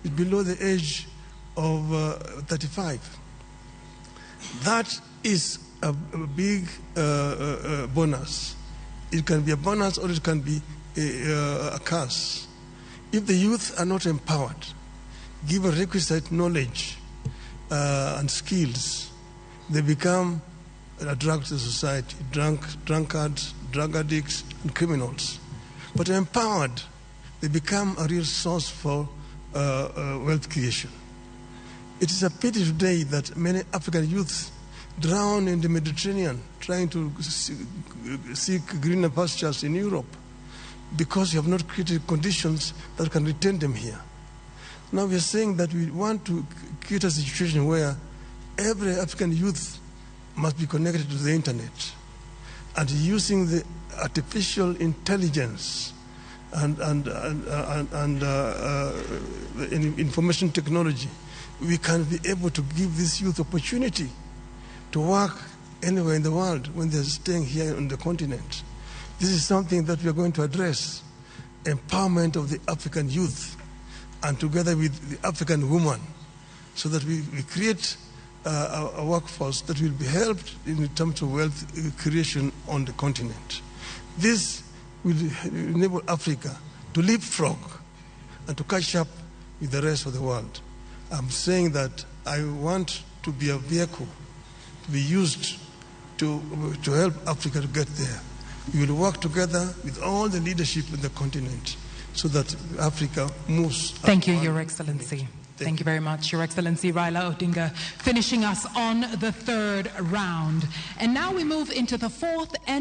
is below the age of 35. That is a big bonus. It can be a bonus or it can be a curse. If the youth are not empowered, given requisite knowledge and skills, they become a drug to society, drunkards, drug addicts, and criminals. But empowered, they become a real source for wealth creation. It is a pity today that many African youths drown in the Mediterranean trying to seek greener pastures in Europe because you have not created conditions that can retain them here. Now we are saying that we want to create a situation where every African youth must be connected to the internet, and using the artificial intelligence and information technology, we can be able to give this youth opportunity to work anywhere in the world when they're staying here on the continent. This is something that we are going to address, empowerment of the African youth, and together with the African woman, so that we create a workforce that will be helped in terms of wealth creation on the continent. This will enable Africa to leapfrog and to catch up with the rest of the world. I'm saying that I want to be a vehicle to be used to help Africa to get there. We will work together with all the leadership in the continent so that Africa moves. Thank you, Your Excellency. Thank you very much, Your Excellency Raila Odinga, finishing us on the third round. And now we move into the fourth and